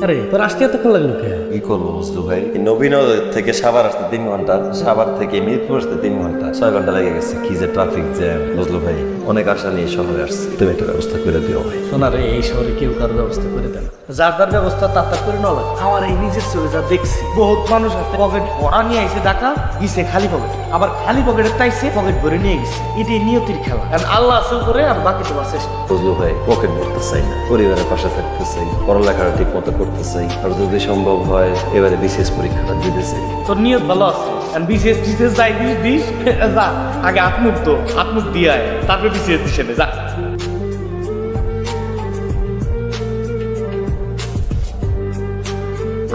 আরে তোর আসতে এতক্ষণ লাগলো কে? কি করবো বুঝলু ভাই, এই নবীনগর থেকে সাভার আসতে 3 ঘন্টা, সাভার থেকে মিরপুর আসতে 3 ঘন্টা, 6 ঘন্টা লেগে গেছে। কি যে ট্রাফিক জ্যাম বুঝলু ভাই, অনেক আশা নিয়ে শহরে আসছি। তুমি একটা ব্যবস্থা করে দিও ভাই। শোনা রে, এই শহরে কেউ কারো ব্যবস্থা করে দেয় না। যার যার ব্যবস্থা তার তার করে নয়। আমার এই নিজের চলে যা দেখছি, বহুত মানুষ আছে পকেট ভরা নিয়ে আইসে ঢাকা গিয়েছে খালি পকেট, আবার খালি পকেটের তাইছে পকেট ভরে নিয়ে গেছে। এটাই নিয়তির খেলা, কারণ আল্লাহ আছে করে আর বাকি তোমার চেষ্টা। বুঝলু ভাই, পকেট ভরতে চাই না, পরিবারের পাশে থাকতে চাই, পড়ালেখাটা ঠিক মতো করতে চাই, আর যদি সম্ভব হয় এবারে বিশেষ পরীক্ষাটা দিতে চাই। তোর নিয়ত ভালো আছে, বিশেষ টিশেষ যাই দিস যা, আগে আত্মুখ দিয়ে আয়, তারপরে বিশেষ দিছে যা।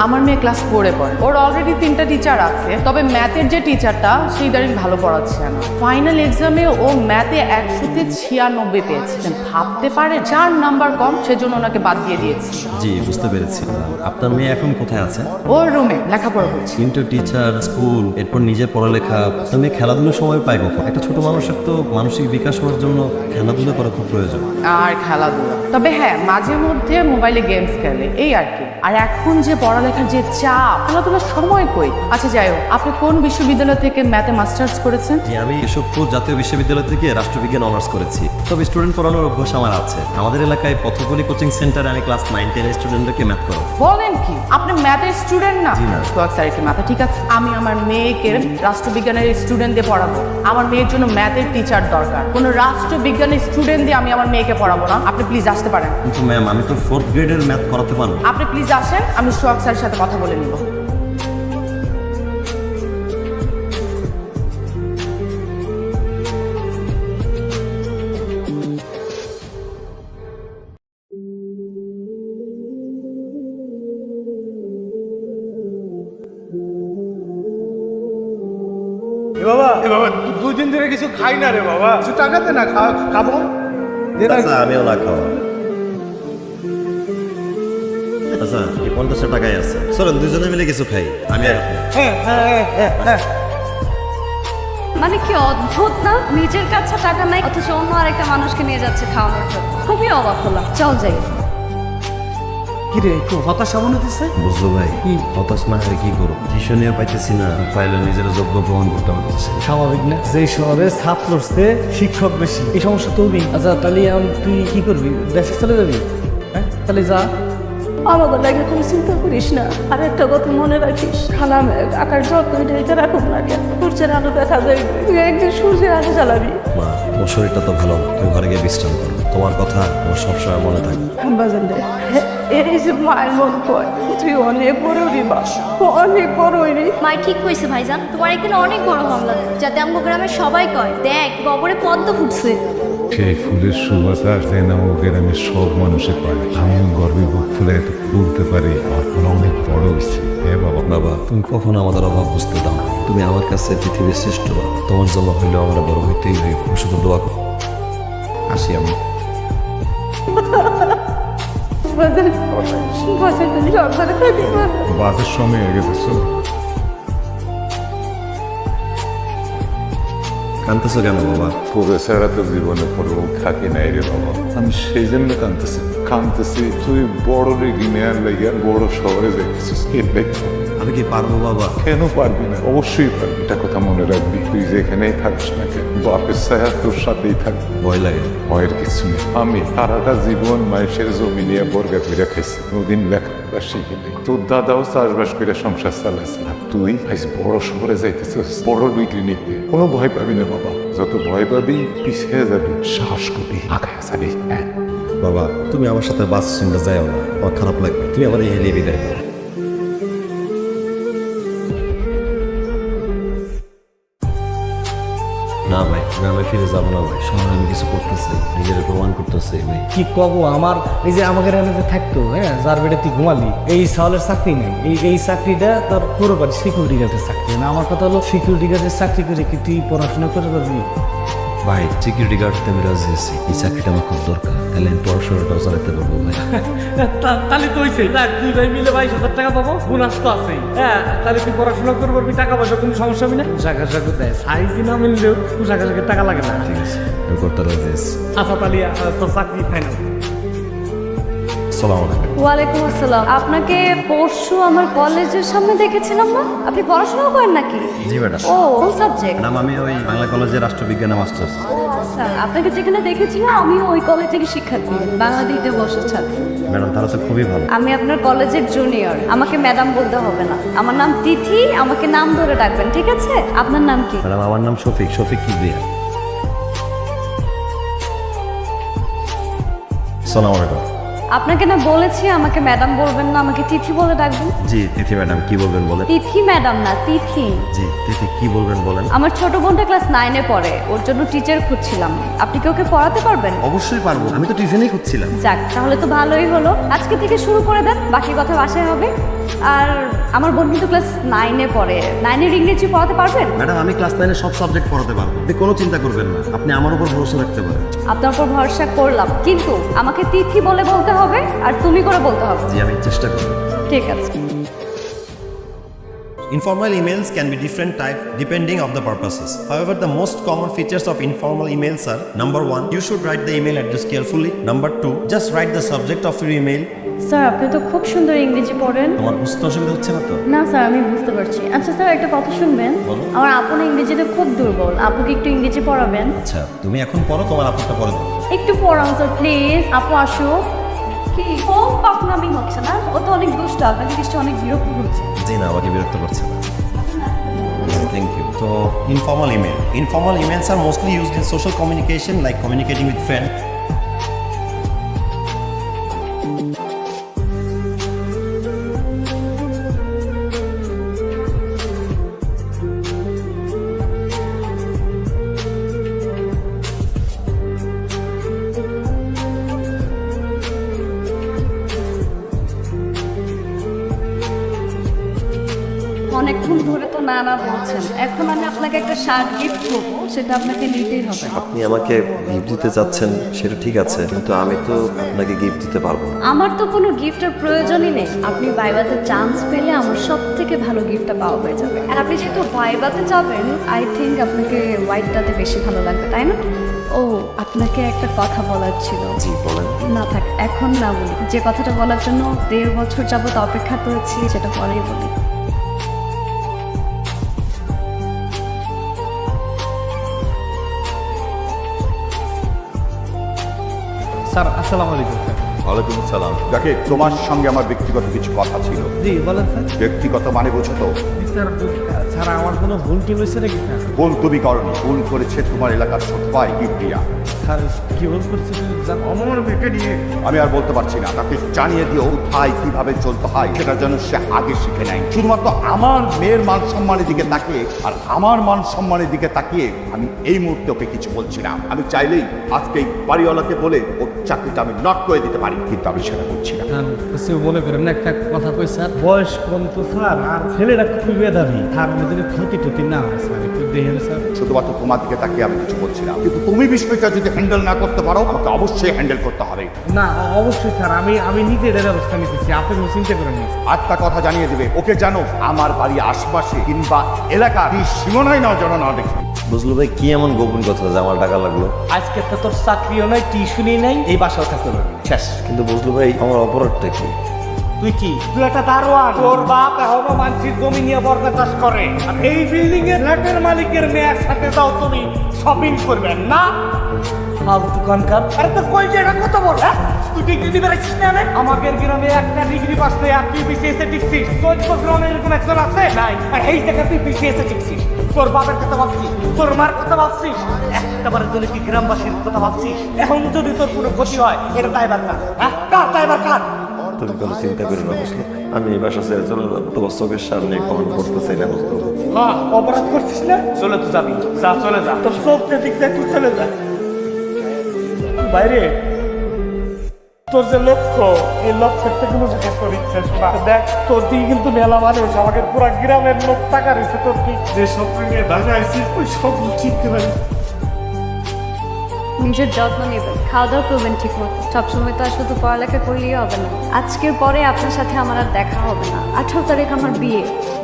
আমার মেয়ে ক্লাস 4-এ পড়ে, ওর অলরেডি 3টা টিচার আছে, তবে ম্যাথের যে টিচারটা সেই দাঁড়িয়ে ভালো পড়াচ্ছে না। ফাইনাল এক্সামে ও ম্যাথে 100-তে 96 পেয়েছে। ভাবতে পারে 4 নাম্বার কম, সেজন্য ওনাকে বাদ দিয়ে দিয়েছি। জি, বুঝতে পেরেছি। আপনার মেয়ে এখন কোথায় আছে? ওর রুমে লেখাপড়া হচ্ছে। কিন্তু টিচার, স্কুল, এরপর নিজের পড়ালেখা, আপনার মেয়ে খেলাধুলোর সময় পায় কখন? একটা ছোট মানুষের তো মানসিক বিকাশ হওয়ার জন্য খেলাধুলো করা খুব প্রয়োজন। আর খেলাধুলা, তবে হ্যাঁ মাঝে মধ্যে মোবাইলে গেমস খেলে, এই আর কি। আর এখন যে পড়ালেখার যে চাপ, খেলাধুলার সময় কই। আচ্ছা যাই হোক, আপনি কোন বিশ্ববিদ্যালয় থেকে ম্যাথে মাস্টার্স করেছেন? জি, আমি কেশবপুর জাতীয় বিশ্ববিদ্যালয় থেকে রাষ্ট্রবিজ্ঞান অনার্স করেছি। তবে স্টুডেন্ট পড়ানোর অভ্যাস আমার আছে। আমাদের এলাকায় পথকলি কোচিং সেন্টারে আমি ক্লাস 9-10 স্টুডেন্টদেরকে ম্যাথ করাই। বলেন কি, আপনি ম্যাথের স্টুডেন্ট না? জি না। স্যার কি মাথা ঠিক আছে? আমি আমার মেয়েকে রাষ্ট্রবিজ্ঞানের স্টুডেন্ট দিয়ে পড়াবো। আমার মেয়ের জন্য ম্যাথের টিচার দরকার, কোনো রাষ্ট্রবিজ্ঞানের স্টুডেন্ট দিয়ে আমি আমার মেয়েকে পড়াবো না। আপনি প্লিজ আসতে পারেন। কিন্তু ম্যাম, আমি তো 4th গ্রেডের ম্যাথ করাতে পারবো। আপনি প্লিজ আসেন, আমি সোহাগ স্যারের সাথে কথা বলে নিব। বাবা 2 দিন ধরে কিছু খাই না রে বাবা, কিছু টাকা দে না, খাবো। আচ্ছা, আমিও না খাওয়া। আচ্ছা, এই 50 টাকাই আছে। চলেন দুজনে মিলে কিছু খাই, আমি আর আপনি। হ্যাঁ। মানে কি অদ্ভুত না, নিজের কাছে টাকা নাই অথচ অন্য আরেকটা মানুষকে নিয়ে যাচ্ছে খাওয়ানোর জন্য। খুবই অবাক হলাম। চল যাই। কি রে, একটু হতাশা মনে হতেছে? বুঝলো ভাই, হতাশ না হয়ে কি করবো? টিউশনিও পাইতেছি না, পাইলে নিজের যোগ্য প্রমাণ করতে পারতেছি। স্বাভাবিক না, যে শহরে ছাত্র শিক্ষক বেশি, এই সমস্যা তো নেই। আচ্ছা তাহলে তুই কি করবি, দেশে চলে যাবি? হ্যাঁ তাহলে যা। আমাদের লাগে কোনো চিন্তা করিস না। আর একটা কথা মনে রাখিস, খালাম আকার যত্ন এটা রাখুন না কেন, সূর্যের আলো দেখা যায়, তুই একদিন সূর্যের আলো জ্বালাবি। মা, তোমার শরীরটা তো ভালো না, তুমি ঘরে গিয়ে বিশ্রাম করো। তোমার কথা আমার সবসময় মনে থাকে। বাজান রে, এই যে মায়ের মন কয়, তুই অনেক বড় হইবি বা, অনেক বড় হইবি। মাই ঠিক কইছে ভাইজান, তোমার এখানে অনেক বড় মামলা, যাতে আমগো গ্রামের সবাই কয় দেখ কবরে পদ্ম ফুটছে। সেই ফুলের সুবাতাস যেন আমার গ্রামের সব মানুষে পায়। আমিও গর্বে বুক ফুলে এত বলতে পারি আমার ফল অনেক বড় হয়েছে। হ্যাঁ বাবা। বাবা, তুমি কখনো আমাদের অভাব বুঝতে দাও না। তুমি আমার কাছে পৃথিবীর শ্রেষ্ঠ বাবা। তোমার জন্য হইলেও আমরা বড় হইতেই হইব। শুধু দোয়া করো। আসি আমি। বাজান তুমি সরকারে থাকিস না। বাসের সময় হয়ে গেছে। চলো। কানতেছো কেন বাবা? পুরো সারা তো জীবনে পড়ব থাকি নাই রে বাবা। আমি সেই জন্য কানতেছি তুই বড় রেগি নেয়ার লাগিয়া বড় শহরে যাইতেছিস। আমি কি পারবো বাবা? কেন পারবি না? অবশ্যই পারবি। এটা কথা মনে রাখবি, তুই যেখানেই থাকিস না কেন বাপের ছায়া তোর সাথেই থাকবি। ভয় লাগে? ভয়ের কিছু নেই। আমি সারাটা জীবন মানুষের জমি নিয়ে বর্গা ফিরে খাইছি, কোনোদিন লেখাপড়া শিখি নাই। তোর দাদাও চাষবাস করে সংসার চালাইছে। আর তুই আজ বড় শহরে যাইতেছিস বড় ডিগ্রি নিতে। কোনো ভয় পাবি না বাবা, যত ভয় পাবি পিছিয়ে যাবি, সাহস করবি, আগায় যাবি। হ্যাঁ বাবা, তুমি আমার সাথে বাস স্ট্যান্ডে যাও না, আমার খারাপ লাগবে। তুমি আমার এই হেলিয়ে বিদায় দাও। না ভাই, গ্রামে ফিরে যাবো না ভাই। শহরে আমি কিছু করতেছি, নিজের প্রমাণ করতেছি ভাই। কি কব, আমার এই যে আমাকে এখানে থাকতো, হ্যাঁ যার বেড়ে তুই ঘুমালি, এই সালের চাকরি নেই। এই চাকরিটা তোর পুরো বাড়ি সিকিউরিটি গার্ডের চাকরি না। আমার কথা হলো সিকিউরিটি গার্ডের চাকরি করে কি তুই পড়াশোনা করে পারবি? ভাই, সিকিউরিটি গার্ডতে আমি রাজি আছি। এই চাকরিটা আমার খুব দরকার, তাহলে আমি পড়াশোনাটাও চালাতে পারবো ভাই। তাহলে তো হয়েছে, দুই ভাই মিলে 22,000 টাকা পাবো, বোনাস তো আছেই। হ্যাঁ তাহলে তুই পড়াশোনা করতে পারবি, টাকা পয়সা কোনো সমস্যা হবে না। পোশাক আশাক দেয়, সাইজ না মিললেও পোশাক আশাকের টাকা লাগে না। ঠিক আছে, আমি করতে রাজি আছি। আচ্ছা তাহলে তোর চাকরি ফাইনাল। আসসালামু আলাইকুম। ওয়ালাইকুম আসসালাম। আপনাকে পরশু আমার কলেজের সামনে দেখেছিলাম না? আপনি পড়াশোনা করেন নাকি? জি ম্যাডাম। ও কোন সাবজেক্ট? ম্যাডাম আমি ওই বাংলা কলেজের রাষ্ট্রবিজ্ঞানে মাস্টার্স। আচ্ছা, আপনাকে যেখানে দেখেছিলাম আমিও ওই কলেজের শিক্ষার্থী, বাংলা দ্বিতীয় বর্ষের ছাত্র। ম্যাডাম তাহলে তো খুবই ভালো। আমি আপনার কলেজের জুনিয়র, আমাকে ম্যাডাম বলতে হবে না। আমার নাম তিথি, আমাকে নাম ধরে ডাকবেন, ঠিক আছে? আপনার নাম কি? ম্যাডাম আমার নাম শফিক, শফিক কিবরিয়া। আসসালামু আলাইকুম। আপনাকে না বলেছি আমাকে ম্যাডাম বলবেন না, আমাকে তিথি বলে ডাকবেন। জি তিথি ম্যাডাম, কি বলবেন বলেন। তিথি ম্যাডাম না, তিথি। জি তিথি, কি বলবেন বলেন। আমার ছোট বোনটা ক্লাস 9-এ পড়ে, ওর জন্য টিচার খুঁজছিলাম। আপনি কি ওকে পড়াতে পারবেন? অবশ্যই পারবো, আমি তো টিউশনই খুঁজছিলাম। যাক, তাহলে তো ভালোই হলো। আজকে থেকে শুরু করে দেন, বাকি কথা বাসায় হবে। আর আমার বোন কিন্তু ক্লাস 9-এ পড়ে, 9-এর ইংরেজি পড়াতে পারবেন? ম্যাডাম আমি ক্লাস 9-এর সব সাবজেক্ট পড়াতে পারবো, আপনি কোনো চিন্তা করবেন না, আপনি আমার উপর ভরসা রাখতে পারেন। আপনার উপর ভরসা করলাম, কিন্তু আমাকে তিথি বলে বলতে হবে আর তুমি করে বলতে হবে। জি আমি চেষ্টা করব। ঠিক আছে। Informal emails can be different type depending of the purposes. However, the most common features of informal emails are: number 1, you should write the email address carefully. Number 2, just write the subject of your email. Sir আপনি তো খুব সুন্দর ইংরেজি পড়েন। তোমার বুঝতে অসুবিধা হচ্ছে না তো? না স্যার, আমি বুঝতে পারছি। আচ্ছা স্যার, একটা কথা শুনবেন। আমার আপু না ইংরেজিতে খুব দুর্বল, আপুকে একটু ইংরেজি পড়াবেন। আচ্ছা তুমি এখন পড়ো, তোমার আপুটা পরে দেবো। একটু পড়ান স্যার প্লিজ, আপু আসুক। কি খুব পাকনামি হচ্ছে না? ও তো অনেক দুষ্ট, আপনাকে নিশ্চয়ই অনেক বিরক্ত করছে। জি না, আমাকে বিরক্ত করছে না। Thank you. তো informal email, informal emails are mostly used in social communication like communicating with friend. অনেকক্ষণ ধরে তো না না বলছেন, এখন আমি আপনাকে একটা শার্ট গিফট করবো, সেটা আপনাকে নিতেই হবে। আপনি আমাকে গিফট দিতে চাচ্ছেন সেটা ঠিক আছে, কিন্তু আমি তো আপনাকে গিফট দিতে পারবো না। আমার তো কোনো গিফটের প্রয়োজনই নেই। আপনি ভাইবাতে চান্স পেলে আমার সব থেকে ভালো গিফটটা পাওয়া হয়ে যাবে। আর আপনি যেহেতু ভাইবাতে যাবেন, আই থিঙ্ক আপনাকে হোয়াইটটাতে বেশি ভালো লাগবে, তাই না? ও, আপনাকে একটা কথা বলার ছিল। জি বলেন। না থাক, এখন না বলি। যে কথাটা বলার জন্য 1.5 বছর যাবত অপেক্ষা করেছি, সেটা পরেই বলি। স্যার আসসালামু আলাইকুম স্যার। ওয়ালাইকুম আসসালাম। দেখে তোমার সঙ্গে আমার ব্যক্তিগত কিছু কথা ছিল। জি বলেন স্যার। ব্যক্তিগত মানে বুঝো তো? স্যার স্যার আমার কোনো ভুল কি হয়েছে নাকি স্যার? ভুল তুমি করনি, ভুল করেছে তোমার এলাকার ছোট ভাই কিবরিয়া। স্যার কি ভুল করছে স্যার? অমর বেটে নিয়ে আমি আর বলতে পারছি না, তাকে জানিয়ে দিও কোথায় কিভাবে চলতে হয় সেটা যেন সে আগে শিখে নেয়। শুধুমাত্র আমার মেয়ের মান সম্মানের দিকে তাকিয়ে আর আমার মান সম্মানের দিকে তাকিয়ে আমি এই মুহূর্তে ওকে কিছু বলছি না। আমি চাইলেই আজকে এই বাড়িওয়ালাকে বলে ওর চাকরিটা আমি নট করে দিতে পারি, কিন্তু আমি সেটা করছি না। স্যার মনে করেন না একটা কথা কই স্যার, বয়স কম তো স্যার, আর ছেলেটা খুবই মেধাবী, তার মধ্যে ক্ষতি টতি না হয় স্যার, একটু দেখেন স্যার। শুধুমাত্র তোমার দিকে তাকিয়ে আমি কিছু বলছি না, কিন্তু তুমি বিষয়টা যদি হ্যান্ডেল না করতে পারো আমাকে অবশ্যই হ্যান্ডেল করতে হবে। না অবশ্যই স্যার, আমি নিজে এটার ব্যবস্থা নিতেছি, আপনি কোনো চিন্তা করেন না। একটা কথা জানিয়ে দেবে ওকে, জানো আমার বাড়ি আশপাশে কিংবা এলাকা সীমানায় না যেন না দেখি। বুঝলো ভাই, কি এমন গোপন কথা যে আমার টাকা লাগলো? আজকে তো তোর চাকরিও নাই, টিউশনই নাই, এই বাসাও থাকতে পারবি শেষ। কিন্তু বুঝলো ভাই, আমার অপরাধটা কি? তুই কি? তুই একটা দারোয়ান, তোর বাপ এখনো মানুষের জমি নিয়ে বর্গা চাষ করে, আর এই বিল্ডিং এর ফ্ল্যাটের মালিকের মেয়ের সাথে যাও তুমি শপিং করবেন না? ফালতু কানকার। আরে তো কই যে এটা কত বড়, হ্যাঁ? তুই ডিগ্রি দিবে রাখিস না? আমাদের গ্রামে একটা ডিগ্রি পাস করে আর তুই বিসিএসে টিকছিস। তোর গ্রামে এরকম একজন আছে নাই? আর এই জায়গায় তুই বিসিএসে টিকছিস। তোর বাবার কথা ভাবছিস, তোর মার কথা ভাবছিস, একটাবারের জন্য কি গ্রামবাসীর কথা ভাবছিস? এখন যদি তোর কোনো ক্ষতি হয়, এটা দায়বার কার? হ্যাঁ, কার দায়বার কার? তুমি কোনো চিন্তা করি না বুঝলো, আমি এই বাসা ছেড়ে চলে যাবো। তোমার চোখের সামনে কখন করতে চাই না বুঝলো। হ্যাঁ, অপরাধ করছিস না? চলে তো যাবি, যা চলে যা, তোর চোখ দিক থেকে তুই চলে যা বাইরে। তোর যে লক্ষ্য, এই লক্ষ্যের থেকে কোনো জায়গায় তোর ইচ্ছা শোনা। দেখ তোর দিকে কিন্তু মেলা মানুষ, আমাদের পুরো গ্রামের লোক টাকা রয়েছে তোর কি যে সব নিয়ে ঢাকা আসছিস ওই সব চিনতে পারি। নিজের যত্ন নেবেন, খাওয়া দাওয়া করবেন ঠিক মতো। সবসময় তো আর শুধু পড়ালেখা করলেই হবে না। আজকের পরে আপনার সাথে আমার আর দেখা হবে না। 18 তারিখ আমার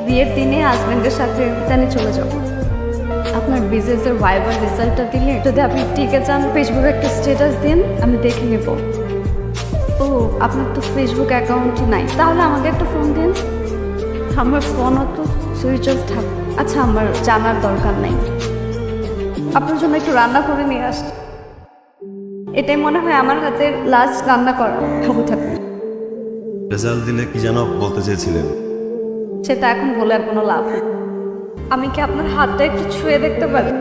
বিয়ের দিনে হাজবেন্ডের সাথে জানি চলে যাব। আপনার বিজনেসের ভাইবার রেজাল্টটা দিলে যদি আপনি টিকে যান, ফেসবুকে একটা স্ট্যাটাস দিন, আমি দেখে নেব। ও আপনার তো ফেসবুক অ্যাকাউন্টই নাই, তাহলে আমাকে একটা ফোন দিন। আমার ফোনও তো সুইচ অফ থাকে। আচ্ছা, আমার জানার দরকার নাই। আপনার জন্য একটু রান্না করে নিয়ে আসছি। এটাই মনে হয় আমার হাতের লাস্ট রান্না করা। খাবো থাকুন। রেজাল্ট দিলে কি যেন বলতে চেয়েছিলেন? সেটা এখন বলে আর কোনো লাভ নেই। আমি কি আপনার হাতটা একটু ছুঁয়ে দেখতে পারি?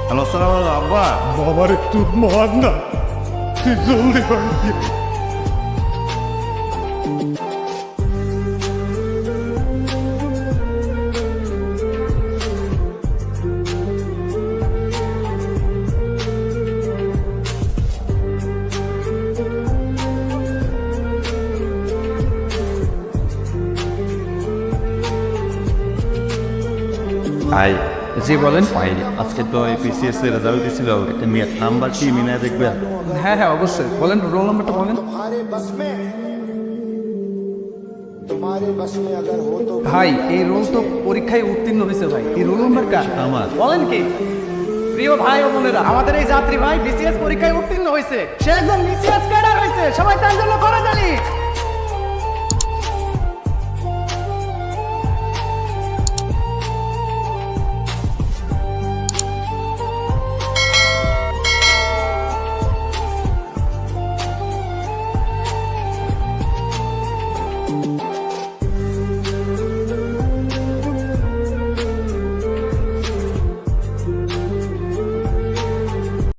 হ্যালো, সালাম আব্বা। বাবার একটু মহান না, জলদি বাড়ি দিয়ে। আই জি বলেন। ভাই আজকে তো এপিসিএস এর রেজাল্ট দিছিল, একটা মেয়ের নাম্বার কি মিনা দেখবেন? হ্যাঁ হ্যাঁ অবশ্যই বলেন, রোল নাম্বারটা বলেন। ভাই এই রোল তো পরীক্ষায় উত্তীর্ণ হয়েছে ভাই, এই রোল নাম্বারটা আমার। বলেন কি? প্রিয় ভাই ও বোনেরা, আমাদের এই যাত্রী ভাই বিসিএস পরীক্ষায় উত্তীর্ণ হয়েছে, সে একদম বিসিএস ক্যাডার হয়েছে, সবাই তার জন্য করে জানি।